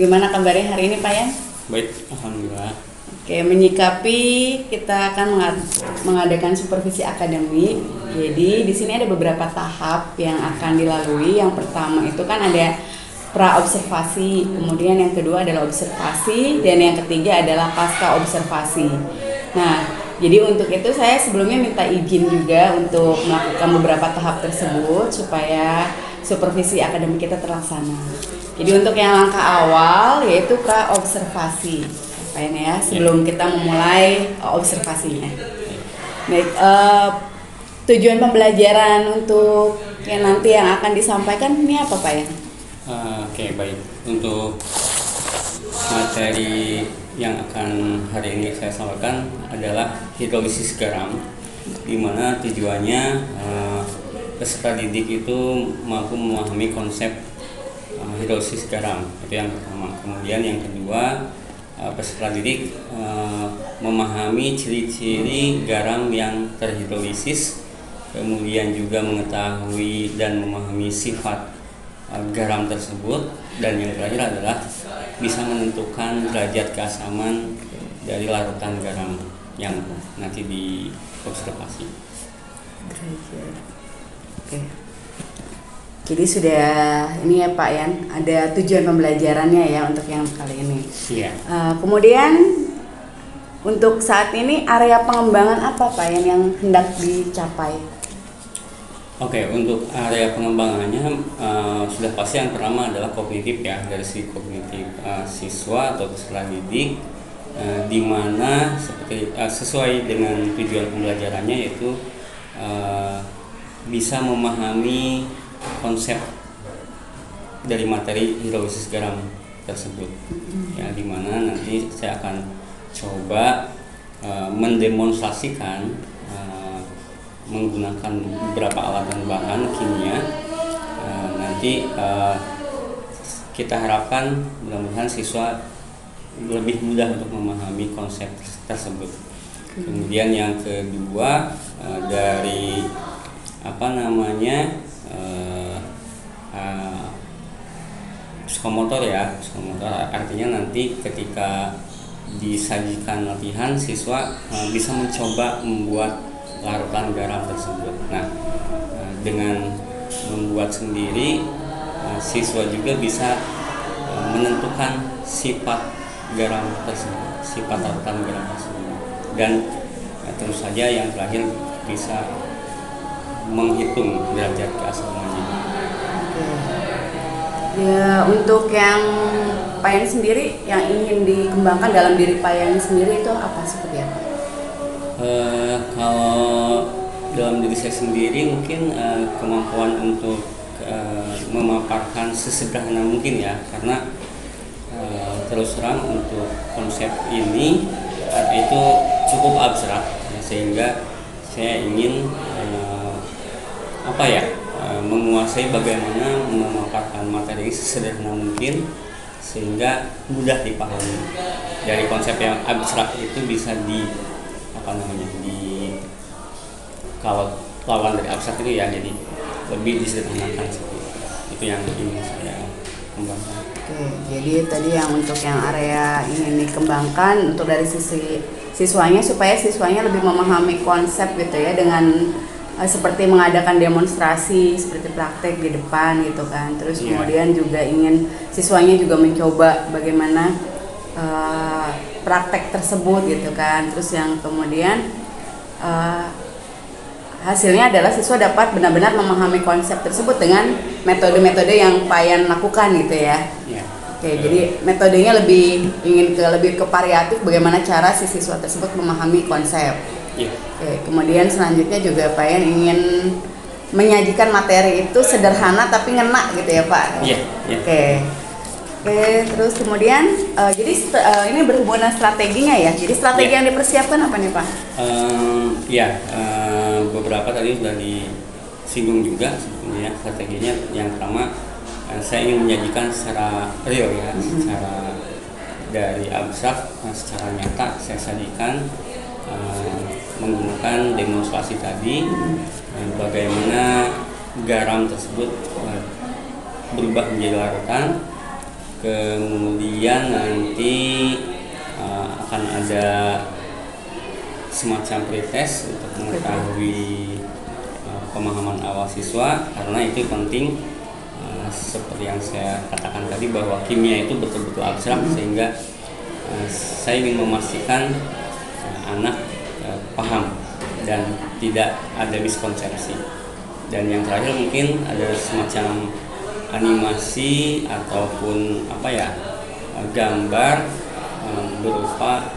Bagaimana kabarnya hari ini Pak Yan? Baik, alhamdulillah. Oke, menyikapi kita akan mengadakan supervisi akademik. Jadi di sini ada beberapa tahap yang akan dilalui. Yang pertama itu kan ada pra observasi, kemudian yang kedua adalah observasi, dan yang ketiga adalah pasca observasi. Nah, jadi untuk itu saya sebelumnya minta izin juga untuk melakukan beberapa tahap tersebut supaya supervisi akademik kita terlaksana. Jadi untuk yang langkah awal yaitu pra observasi, ya, sebelum kita memulai observasinya. Baik, tujuan pembelajaran untuk yang nanti yang akan disampaikan ini apa Pak ya? Oke, baik. Untuk materi yang akan hari ini saya sampaikan adalah hidrolisis garam, di mana tujuannya peserta didik itu mampu memahami konsep hidrolisis garam, itu yang pertama. Kemudian yang kedua, peserta didik memahami ciri-ciri garam yang terhidrolisis, kemudian juga mengetahui dan memahami sifat garam tersebut, dan yang terakhir adalah bisa menentukan derajat keasaman dari larutan garam yang nanti diobservasi. Oke. Jadi sudah ini ya Pak Yan, ada tujuan pembelajarannya ya untuk yang kali ini. Iya. Kemudian untuk saat ini area pengembangan apa Pak Yan yang hendak dicapai? Oke, untuk area pengembangannya sudah pasti yang pertama adalah kognitif ya, dari segi kognitif siswa atau peserta didik, di mana seperti sesuai dengan tujuan pembelajarannya, yaitu bisa memahami konsep dari materi hidrolisis garam tersebut, ya, di mana nanti saya akan coba mendemonstrasikan menggunakan beberapa alat dan bahan kimia. Nanti kita harapkan mudah-mudahan siswa lebih mudah untuk memahami konsep tersebut. Kemudian yang kedua, dari psikomotor ya, psikomotor artinya nanti ketika disajikan latihan, siswa bisa mencoba membuat larutan garam tersebut. Nah, dengan membuat sendiri, siswa juga bisa menentukan sifat garam tersebut, sifat larutan garam tersebut, dan tentu saja yang terakhir bisa menghitung derajat keasamannya. Ya, untuk yang Pak Yan sendiri yang ingin dikembangkan dalam diri Pak Yan sendiri itu apa, seperti apa? Kalau dalam diri saya sendiri mungkin kemampuan untuk memaparkan sesederhana mungkin ya, karena terus terang untuk konsep ini itu cukup abstrak ya, sehingga saya ingin menguasai bagaimana memaparkan materi sesederhana mungkin sehingga mudah dipahami. Dari konsep yang abstrak itu bisa kalau lawan dari abstrak itu ya, jadi lebih disederhanakan seperti itu yang ingin saya kembangkan. Oke, jadi tadi yang untuk yang area ingin dikembangkan untuk dari sisi siswanya, supaya siswanya lebih memahami konsep gitu ya, dengan seperti mengadakan demonstrasi seperti praktek di depan gitu kan. Terus kemudian juga ingin siswanya juga mencoba bagaimana praktek tersebut gitu kan. Terus yang kemudian hasilnya adalah siswa dapat benar-benar memahami konsep tersebut dengan metode-metode yang Pak Yan lakukan gitu ya. Oke, jadi metodenya lebih ke variatif, bagaimana cara si siswa tersebut memahami konsep. Oke, kemudian selanjutnya juga Pak Yan ingin menyajikan materi itu sederhana tapi ngena gitu ya Pak. Oke, terus kemudian jadi ini berhubungan strateginya ya. Jadi strategi yang dipersiapkan apa nih Pak? Beberapa tadi sudah disinggung juga sebetulnya strateginya. Yang pertama, saya ingin menyajikan secara real ya, secara dari abstrak secara nyata saya sajikan menggunakan demonstrasi tadi, bagaimana garam tersebut berubah menjadi larutan. Kemudian nanti akan ada semacam pretest untuk mengetahui pemahaman awal siswa, karena itu penting. Seperti yang saya katakan tadi bahwa kimia itu betul-betul abstrak, sehingga saya ingin memastikan anak paham dan tidak ada miskonsepsi. Dan yang terakhir mungkin ada semacam animasi ataupun gambar berupa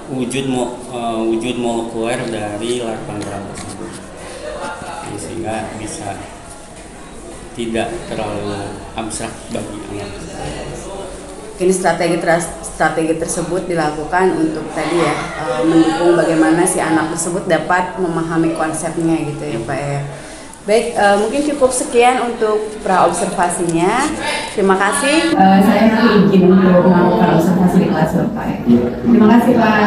wujud molekuler dari larva tersebut, sehingga bisa tidak terlalu abstrak bagi anak. Ini strategi tersebut dilakukan untuk tadi ya mendukung bagaimana si anak tersebut dapat memahami konsepnya gitu ya Pak ya. Baik, mungkin cukup sekian untuk pra-observasinya. Terima kasih. Saya nanti izin untuk melakukan observasi di kelas Bapak ya. Terima kasih Pak.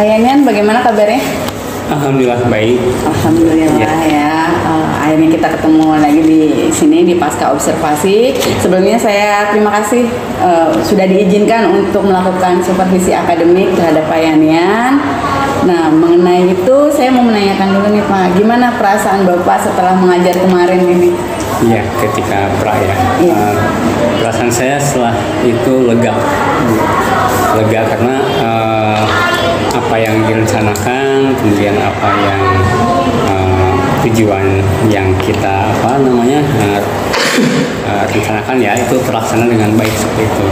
Kayaknya bagaimana kabarnya? Alhamdulillah baik. Alhamdulillah ya. Akhirnya kita ketemu lagi di sini di pasca observasi. Sebelumnya saya terima kasih sudah diizinkan untuk melakukan supervisi akademik terhadap Pak Yanian. Nah, mengenai itu saya mau menanyakan dulu nih Pak, gimana perasaan Bapak setelah mengajar kemarin ini? Iya, ketika perasaan saya setelah itu lega karena apa yang direncanakan, kemudian apa yang tujuan yang kita rencanakan ya itu terlaksana dengan baik seperti itu.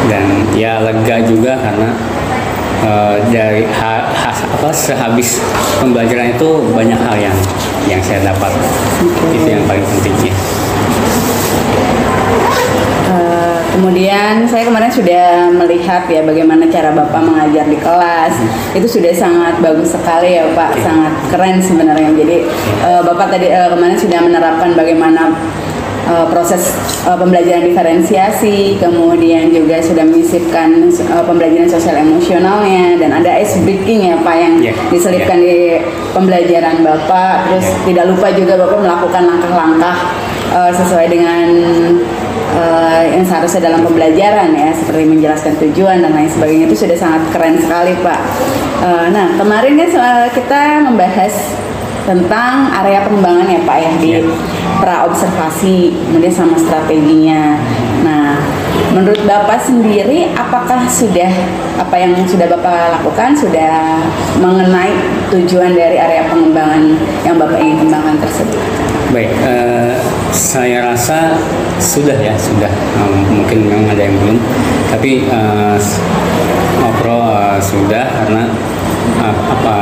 Dan ya lega juga karena dari sehabis pembelajaran itu banyak hal yang saya dapat. Itu yang paling pentingnya. Kemudian saya kemarin sudah melihat ya bagaimana cara Bapak mengajar di kelas. Itu sudah sangat bagus sekali ya Pak, sangat keren sebenarnya. Jadi Bapak tadi kemarin sudah menerapkan bagaimana proses pembelajaran diferensiasi, kemudian juga sudah menyisipkan pembelajaran sosial emosionalnya, dan ada ice breaking ya Pak yang diselipkan di pembelajaran Bapak. Terus tidak lupa juga Bapak melakukan langkah-langkah sesuai dengan yang seharusnya dalam pembelajaran ya, seperti menjelaskan tujuan dan lain sebagainya. Itu sudah sangat keren sekali Pak. Nah kemarin kan kita membahas tentang area pengembangan ya Pak ya di pra-observasi, kemudian sama strateginya. Nah Menurut Bapak sendiri, apakah sudah apa yang sudah Bapak lakukan sudah mengenai tujuan dari area pengembangan yang Bapak ingin kembangkan tersebut? Baik, saya rasa sudah ya, sudah. Mungkin memang ada yang belum, tapi overall sudah, karena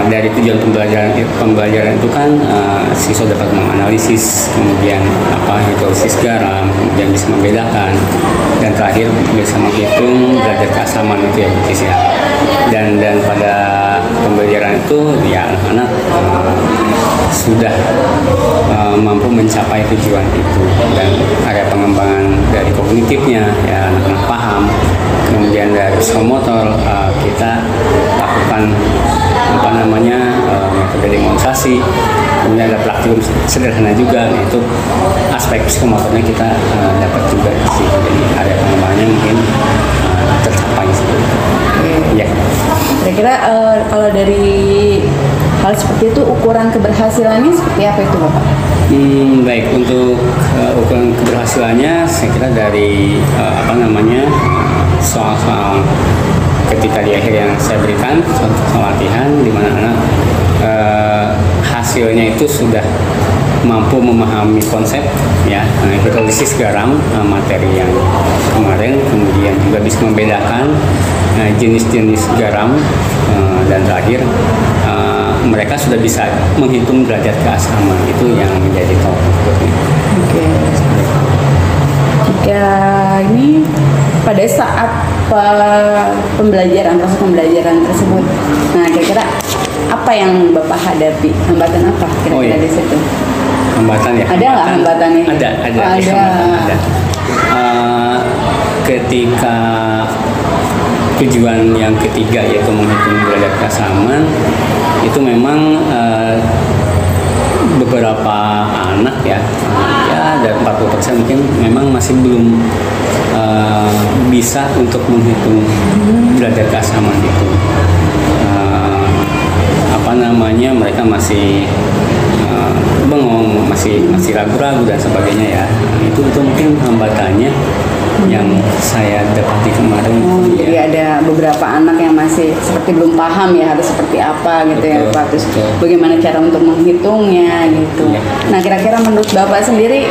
dari tujuan pembelajaran itu kan siswa dapat menganalisis, kemudian hidrolisis garam, kemudian bisa membedakan, dan terakhir bisa menghitung derajat keasaman itu ya, Butis ya. Dan pada pembelajaran itu ya anak-anak sudah mampu mencapai tujuan itu, dan area pengembangan dari kognitifnya ya anak-anak paham. Kemudian dari psikomotor kita lakukan metode demonstrasi, kemudian ada praktikum sederhana juga, yaitu aspek psikomotornya kita dapat juga di sini. Jadi area pengembangannya mungkin tercapai seperti itu. Ya. Kira-kira kalau dari hal seperti itu, ukuran keberhasilannya seperti apa itu, Bapak? Baik, untuk ukuran keberhasilannya saya kira dari soal-soal ketika di akhir yang saya berikan, soal latihan di mana anak hasilnya itu sudah mampu memahami konsep ya, hidrolisis garam, materi yang kemarin, kemudian juga bisa membedakan jenis-jenis garam, dan terakhir mereka sudah bisa menghitung derajat keasaman, itu yang menjadi tolak ukurnya. Oke. Jika ini pada saat proses pembelajaran tersebut, nah kira-kira apa yang Bapak hadapi? Hambatan apa kira-kira di situ? Hambatan ya? Ada nggak hambatannya? Ada. Ketika tujuan yang ketiga yaitu menghitung derajat keasaman, itu memang beberapa anak ya dari 40% mungkin memang masih belum bisa untuk menghitung derajat keasaman itu. Mereka masih bengong, masih ragu-ragu dan sebagainya ya. Itu mungkin hambatannya yang saya dapati kemarin. Jadi ada beberapa anak yang masih seperti belum paham ya harus seperti apa gitu. Betul, ya Pak. Terus bagaimana cara untuk menghitungnya gitu. Ya. Nah, kira-kira menurut Bapak sendiri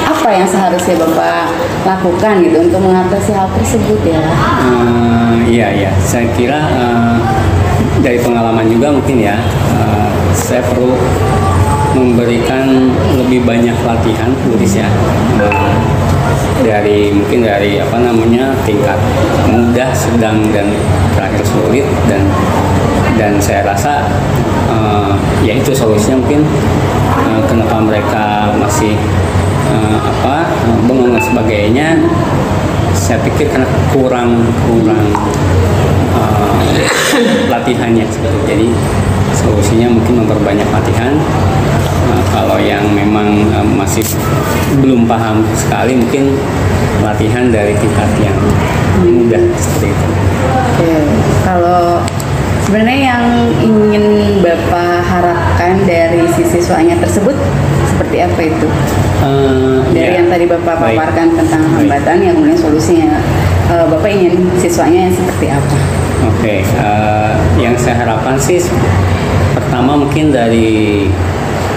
apa yang seharusnya Bapak lakukan gitu untuk mengatasi hal tersebut ya? Iya, saya kira dari pengalaman juga mungkin ya, saya perlu memberikan lebih banyak latihan, Butis ya. Dari tingkat mudah, sedang, dan terakhir sulit, dan saya rasa ya itu solusinya mungkin kenapa mereka masih bengong dan sebagainya. Saya pikir karena kurang latihannya. Jadi solusinya mungkin memperbanyak latihan. Kalau yang memang masih belum paham sekali, mungkin latihan dari tingkat yang mudah seperti itu. Oke, kalau sebenarnya yang ingin Bapak harapkan dari si siswanya tersebut seperti apa itu? Dari yang tadi Bapak paparkan tentang hambatan, yang kemudian solusinya, Bapak ingin siswanya yang seperti apa? Oke, yang saya harapkan sih pertama mungkin dari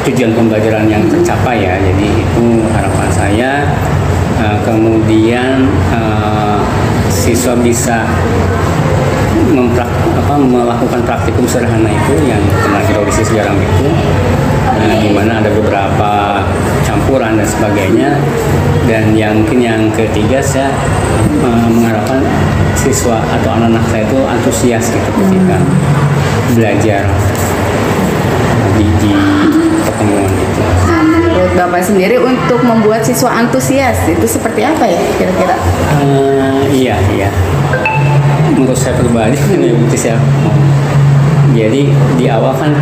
tujuan pembelajaran yang tercapai ya, jadi itu harapan saya. Kemudian siswa bisa melakukan praktikum sederhana itu yang tentang hidrolisis garam itu, di mana ada beberapa campuran dan sebagainya. Dan mungkin yang ketiga, saya mengharapkan siswa atau anak-anak saya itu antusias gitu ketika belajar di pertemuan itu. Menurut Bapak sendiri untuk membuat siswa antusias itu seperti apa ya kira-kira? Iya. Menurut saya pribadi ini Butis ya. Jadi di awal kan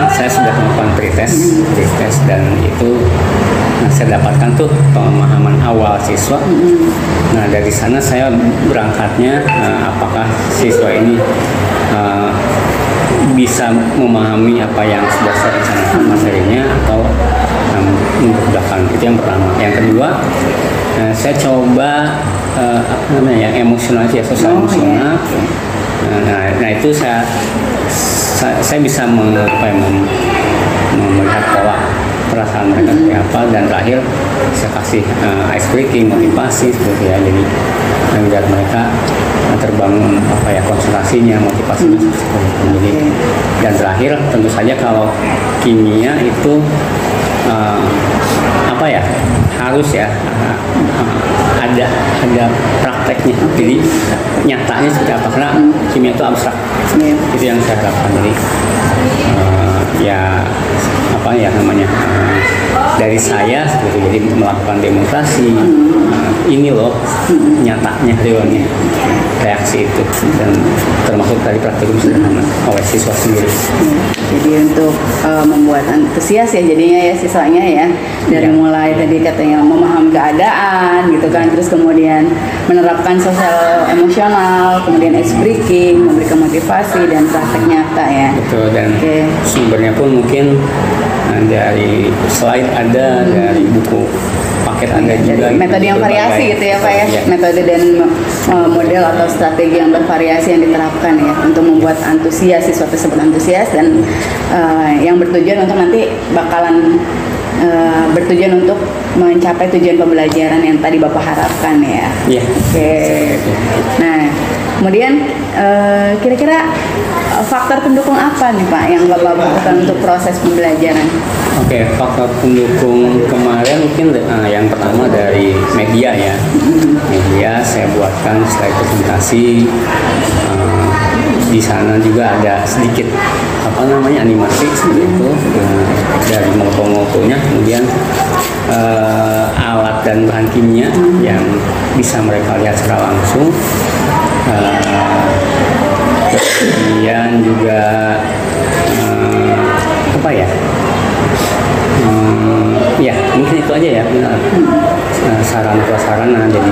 saya sudah melakukan pretest, dan itu saya dapatkan tuh pemahaman awal siswa. Nah, dari sana saya berangkatnya apakah siswa ini bisa memahami apa yang sudah saya rencanakan materinya, atau memudahkan. Itu yang pertama. Yang kedua, saya coba apa namanya ya, emosional ya, sosial emosional. Nah itu saya bisa melihat pola perasaan mereka seperti apa, dan terakhir saya kasih ice breaking, motivasi seperti ya, jadi melihat mereka terbangun apa ya, konsentrasinya, motivasinya seperti itu. Jadi dan terakhir tentu saja kalau kimia itu apa ya, harus ya ada prakteknya, jadi nyatanya seperti apa, karena kimia itu abstrak. Itu yang saya harapkan. Jadi ya apa ya namanya, dari saya seperti jadi melakukan demonstrasi, ini loh nyatanya realnya reaksi itu, dan termasuk dari praktikum sederhana oleh siswa sendiri. Jadi untuk membuat antusias ya jadinya ya siswanya ya, dari mulai tadi katanya memahami keadaan gitu kan, terus kemudian menerapkan sosial emosional, kemudian ice breaking, memberikan motivasi dan praktek nyata ya. Betul, dan sumbernya pun mungkin dari slide ada, dari buku paket ada juga. Metode yang variasi gitu ya Pak ya, metode dan model atau strategi yang bervariasi yang diterapkan ya untuk membuat antusias, siswa tersebut antusias, dan yang bertujuan untuk nanti bakalan bertujuan untuk mencapai tujuan pembelajaran yang tadi Bapak harapkan ya. Iya. Oke. Nah, kemudian kira-kira faktor pendukung apa nih Pak yang Bapak butuhkan untuk proses pembelajaran? Oke, faktor pendukung kemarin mungkin yang pertama dari media ya. Media saya buatkan slide presentasi. Di sana juga ada sedikit apa namanya animasi seperti itu, dari moto-motonya, kemudian alat dan bahan kimia yang bisa mereka lihat secara langsung. Kemudian juga apa ya? Ya mungkin itu aja ya, saran prasarana, jadi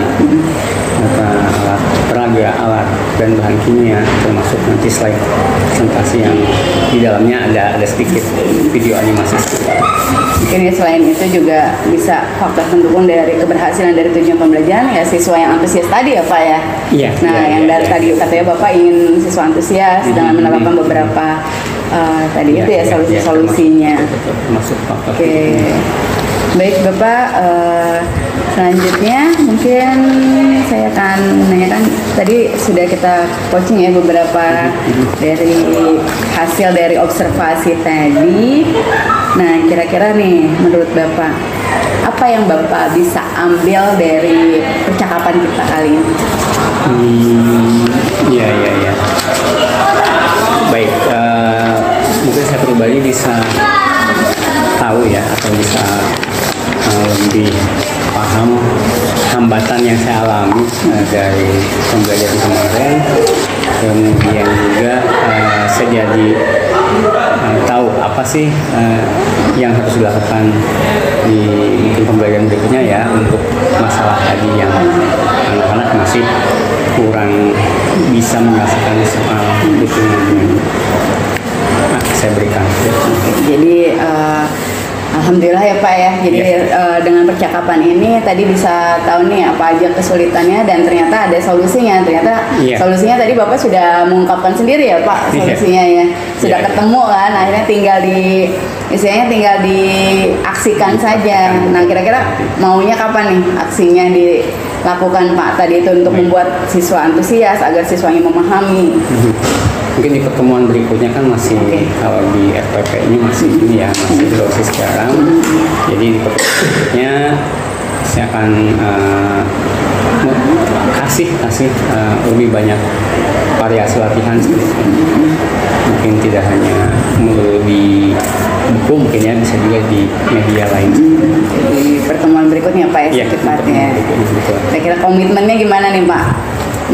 alat peraga, alat dan bahan kimia, termasuk nanti slide presentasi yang di dalamnya ada sedikit video animasi. Mungkin ya, selain itu juga bisa faktor pendukung dari keberhasilan dari tujuan pembelajaran ya siswa yang antusias tadi ya Pak ya. Iya. Nah yang dari tadi katanya Bapak ingin siswa antusias dengan menerapkan beberapa tadi itu ya solusi-solusinya. Masuk faktor. Oke. Baik Bapak, selanjutnya mungkin saya akan menanyakan, tadi sudah kita coaching ya beberapa dari hasil dari observasi tadi. Nah kira-kira nih menurut Bapak, apa yang Bapak bisa ambil dari percakapan kita kali ini? Iya. Baik, mungkin saya pribadi bisa tahu ya, atau bisa lebih paham hambatan yang saya alami dari pembelajaran kemarin. Kemudian juga saya jadi tahu apa sih yang harus dilakukan di mungkin pembelajaran berikutnya ya, untuk masalah tadi yang anak-anak masih kurang bisa menyelesaikan soal itu saya berikan. Jadi alhamdulillah ya Pak ya. Jadi dengan percakapan ini tadi bisa tahu nih apa aja kesulitannya, dan ternyata ada solusinya. Ternyata solusinya tadi Bapak sudah mengungkapkan sendiri ya Pak, solusinya ya. Sudah ketemu kan, akhirnya tinggal diaksikan saja. Nah kira-kira maunya kapan nih aksinya dilakukan Pak tadi itu untuk membuat siswa antusias agar siswanya memahami? Mungkin di pertemuan berikutnya kan masih kalau di FPP-nya masih ini ya, masih dosis sekarang. Jadi di pertemuan berikutnya saya akan kasih lebih banyak variasi latihan seperti itu. Mungkin tidak hanya di buku, mungkin ya bisa juga di media lain. Di pertemuan berikutnya Pak ya, secepatnya. Saya kira komitmennya gimana nih Pak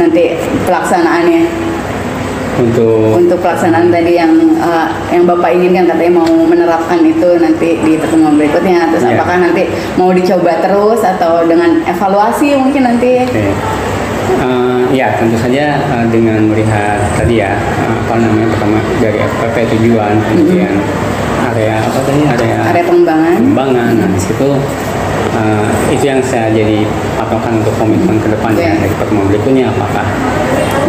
nanti pelaksanaannya? Untuk pelaksanaan tadi yang Bapak inginkan, katanya mau menerapkan itu nanti di pertemuan berikutnya, terus apakah nanti mau dicoba terus atau dengan evaluasi mungkin nanti? Ya tentu saja dengan melihat tadi ya apa namanya, pertama dari FPP tujuan, kemudian area apa tadi, area pengembangan. Nah di situ saya jadi patokan untuk komitmen ke depannya dari pertemuan berikutnya, apakah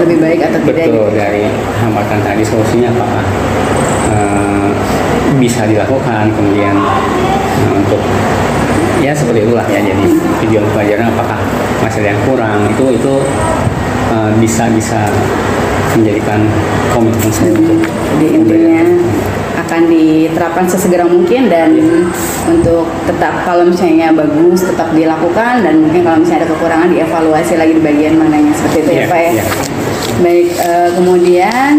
lebih baik atau tidak? betul dari hambatan tadi solusinya apakah bisa dilakukan, kemudian untuk ya seperti itulah ya, jadi tujuan pelajaran apakah masih ada yang kurang, itu bisa menjadikan komitmen saya untuk Jadi intinya akan diterapkan sesegera mungkin, dan untuk tetap kalau misalnya bagus tetap dilakukan, dan mungkin kalau misalnya ada kekurangan dievaluasi lagi di bagian mananya, seperti itu ya Pak ya. Baik, kemudian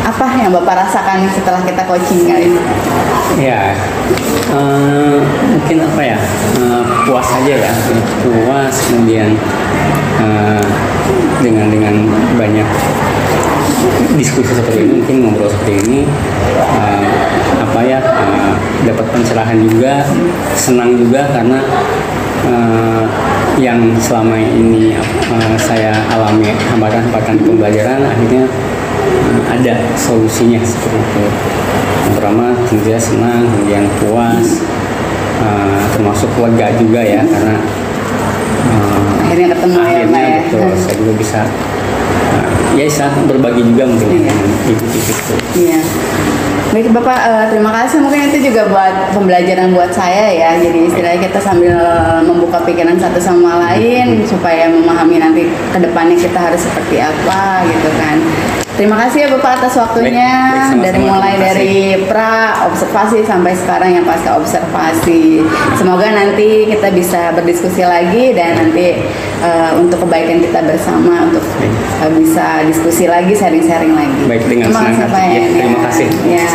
apa yang Bapak rasakan setelah kita coaching kali ini? Ya, mungkin apa ya, puas aja ya, puas, kemudian dengan banyak diskusi seperti ini, mungkin ngobrol seperti ini, dapat pencerahan juga, senang juga karena yang selama ini saya alami hambatan-hambatan pembelajaran akhirnya ada solusinya seperti itu. Yang pertama tentunya senang, kemudian puas, termasuk lega juga ya, karena akhirnya ketemu akhirnya ya, betul, saya juga bisa bisa berbagi juga mungkin dengan ibu-ibu. Iya. Baik Bapak, terima kasih, mungkin itu juga buat pembelajaran buat saya ya, jadi istilahnya kita sambil membuka pikiran satu sama lain supaya memahami nanti ke depannya kita harus seperti apa gitu kan. Terima kasih ya Bapak atas waktunya. Baik, dari mulai dari pra observasi sampai sekarang yang pasca observasi. Semoga nanti kita bisa berdiskusi lagi, dan nanti untuk kebaikan kita bersama, untuk bisa diskusi lagi, sharing-sharing lagi. Baik, dengan terima senang kasih hati. Pak. Ya, terima kasih. Ya.